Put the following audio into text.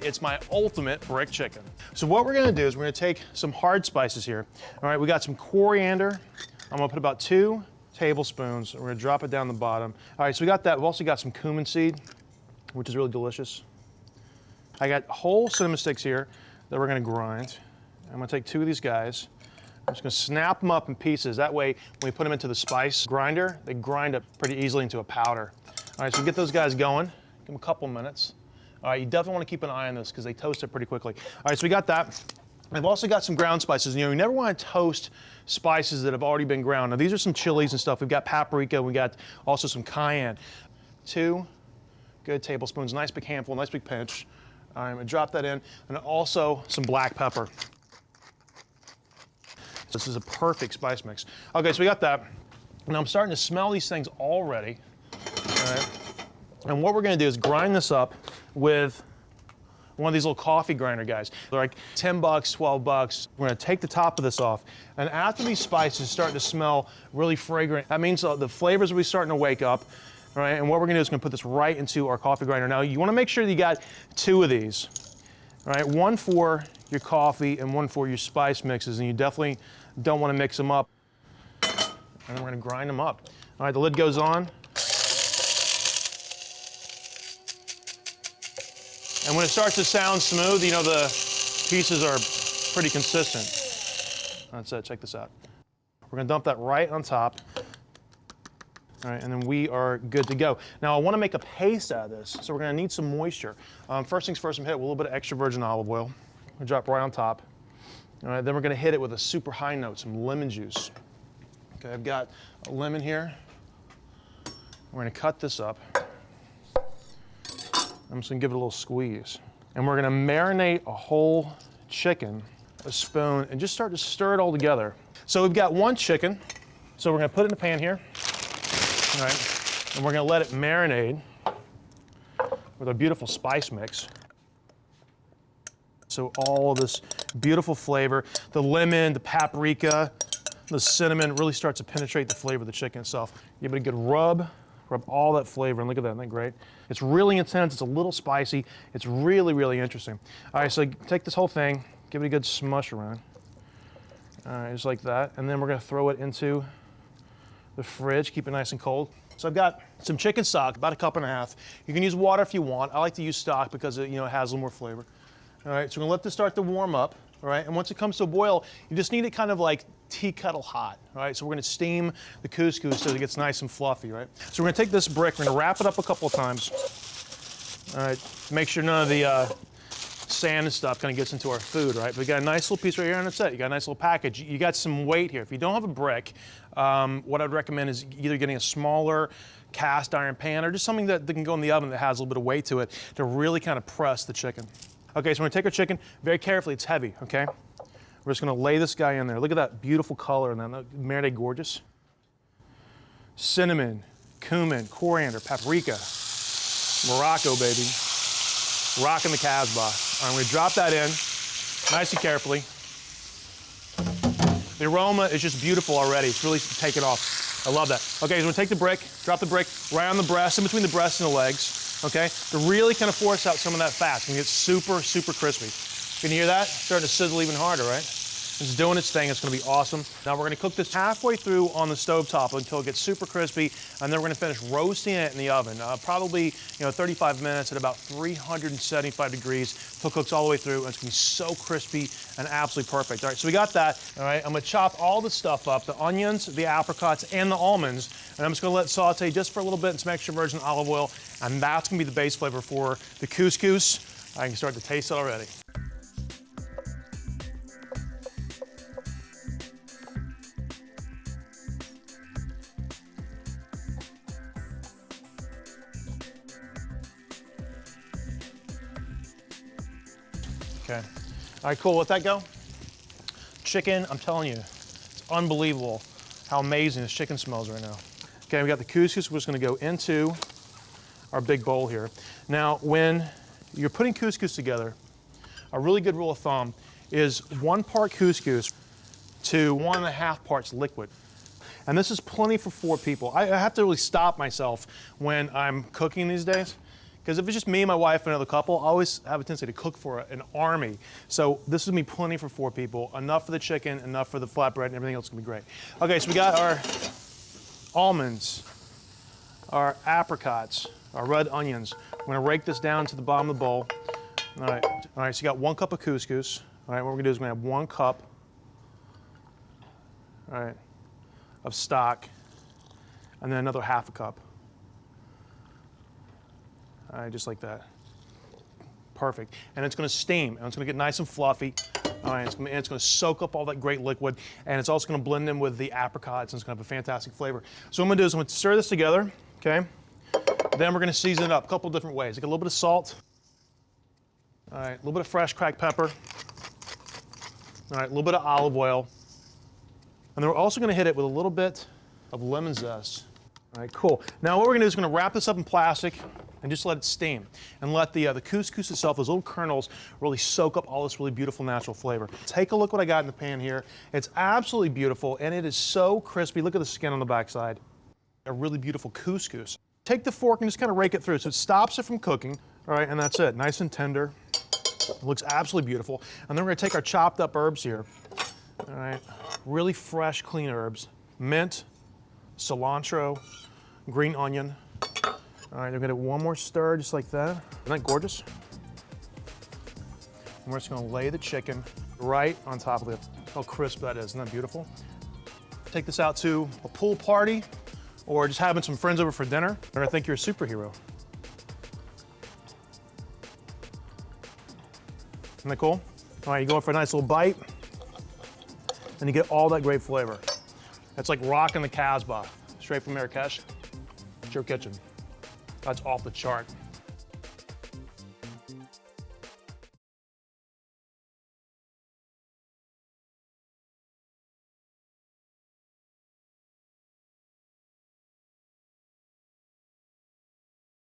It's my ultimate brick chicken. So what we're gonna do is we're gonna take some hard spices here. All right, we got some coriander. I'm gonna put about 2 tablespoons. We're gonna drop it down the bottom. All right, so we got that. We've also got some cumin seed, which is really delicious. I got whole cinnamon sticks here that we're gonna grind. I'm gonna take 2 of these guys. I'm just gonna snap them up in pieces. That way, when we put them into the spice grinder, they grind up pretty easily into a powder. All right, so we get those guys going. Give them a couple minutes. All right, you definitely wanna keep an eye on this because they toast it pretty quickly. All right, so we got that. I've also got some ground spices. You know, you never wanna toast spices that have already been ground. Now, these are some chilies and stuff. We've got paprika, we got also some cayenne. 2 good tablespoons, nice big handful, nice big pinch. All right, I'm gonna drop that in, and also some black pepper. So this is a perfect spice mix. Okay, so we got that. Now I'm starting to smell these things already. All right. And what we're gonna do is grind this up with one of these little coffee grinder guys. They're like 10 bucks, 12 bucks. We're gonna take the top of this off. And after these spices start to smell really fragrant, that means the flavors will be starting to wake up. All right, and what we're gonna do is gonna put this right into our coffee grinder. Now you wanna make sure that you got 2 of these. All right, 1 for your coffee and 1 for your spice mixes, and you definitely don't want to mix them up. And then we're going to grind them up. All right, the lid goes on. And when it starts to sound smooth, you know the pieces are pretty consistent. That's it, check this out. We're going to dump that right on top. All right, and then we are good to go. Now I want to make a paste out of this, so we're going to need some moisture. First things first, I'm going to hit it with a little bit of extra virgin olive oil. We'll drop right on top. All right, then we're going to hit it with a super high note, some lemon juice. Okay, I've got a lemon here. We're going to cut this up. I'm just going to give it a little squeeze. And we're going to marinate a whole chicken, a spoon, and just start to stir it all together. So we've got 1 chicken, so we're going to put it in a pan here. All right, and we're gonna let it marinate with our beautiful spice mix. So all of this beautiful flavor, the lemon, the paprika, the cinnamon really starts to penetrate the flavor of the chicken itself. Give it a good rub all that flavor, and look at that, isn't that great? It's really intense, it's a little spicy, it's really, really interesting. All right, so take this whole thing, give it a good smush around. All right, just like that, and then we're gonna throw it into the fridge, keep it nice and cold. So I've got some chicken stock, about 1.5 cups. You can use water if you want. I like to use stock because it, it has a little more flavor. All right, so we're gonna let this start to warm up, all right? And once it comes to a boil, you just need it kind of like tea kettle hot, all right? So we're gonna steam the couscous so it gets nice and fluffy, right? So we're gonna take this brick, we're gonna wrap it up a couple of times. All right, make sure none of the sand and stuff kind of gets into our food, right? But we got a nice little piece right here and that's it. You got a nice little package. You got some weight here. If you don't have a brick, what I'd recommend is either getting a smaller cast iron pan or just something that can go in the oven that has a little bit of weight to it to really kind of press the chicken. Okay, so we're gonna take our chicken very carefully. It's heavy, okay? We're just gonna lay this guy in there. Look at that beautiful color and that marinade gorgeous. Cinnamon, cumin, coriander, paprika, Morocco, baby. Rocking the Casbah. I'm gonna drop that in, nice and carefully. The aroma is just beautiful already. It's really taken off. I love that. Okay, so we're gonna take the brick, drop the brick right on the breast, in between the breast and the legs, okay? To really kind of force out some of that fat. It's gonna get super, super crispy. Can you hear that? Starting to sizzle even harder, right? It's doing its thing, it's gonna be awesome. Now we're gonna cook this halfway through on the stovetop until it gets super crispy, and then we're gonna finish roasting it in the oven. Probably 35 minutes at about 375 degrees until it cooks all the way through, and it's gonna be so crispy and absolutely perfect. All right, so we got that. All right, I'm gonna chop all the stuff up, the onions, the apricots, and the almonds, and I'm just gonna let it saute just for a little bit in some extra virgin olive oil, and that's gonna be the base flavor for the couscous. I can start to taste it already. Okay. All right, cool. Let that go. Chicken, I'm telling you, it's unbelievable how amazing this chicken smells right now. Okay, we got the couscous, which is going to go into our big bowl here. Now, when you're putting couscous together, a really good rule of thumb is 1 part couscous to 1.5 parts liquid. And this is plenty for 4 people. I have to really stop myself when I'm cooking these days, Because if it's just me, my wife, and another couple, I always have a tendency to cook for an army. So this is gonna be plenty for 4 people. Enough for the chicken, enough for the flatbread, and everything else is gonna be great. Okay, so we got our almonds, our apricots, our red onions. We're gonna rake this down to the bottom of the bowl. All right, so you got 1 cup of couscous. All right, what we're gonna do is we're gonna have 1 cup, all right, of stock, and then another ½ cup. All right, just like that. Perfect. And it's gonna steam, and it's gonna get nice and fluffy. All right, it's gonna soak up all that great liquid, and it's also gonna blend in with the apricots, and it's gonna have a fantastic flavor. So what I'm gonna do is I'm gonna stir this together, okay? Then we're gonna season it up a couple different ways. Like a little bit of salt. All right, a little bit of fresh cracked pepper. All right, a little bit of olive oil. And then we're also gonna hit it with a little bit of lemon zest. All right, cool. Now what we're gonna do is gonna wrap this up in plastic and just let it steam. And let the couscous itself, those little kernels, really soak up all this really beautiful natural flavor. Take a look what I got in the pan here. It's absolutely beautiful, and it is so crispy. Look at the skin on the backside. A really beautiful couscous. Take the fork and just kind of rake it through so it stops it from cooking. All right, and that's it, nice and tender. It looks absolutely beautiful. And then we're gonna take our chopped up herbs here. All right, really fresh, clean herbs. Mint, cilantro, green onion. All right, we're gonna do one more stir just like that. Isn't that gorgeous? And we're just gonna lay the chicken right on top of it. How crisp that is, isn't that beautiful? Take this out to a pool party or just having some friends over for dinner. They're gonna think you're a superhero. Isn't that cool? All right, you go in for a nice little bite, and you get all that great flavor. That's like rocking the Casbah, straight from Marrakesh. It's your kitchen. That's off the chart.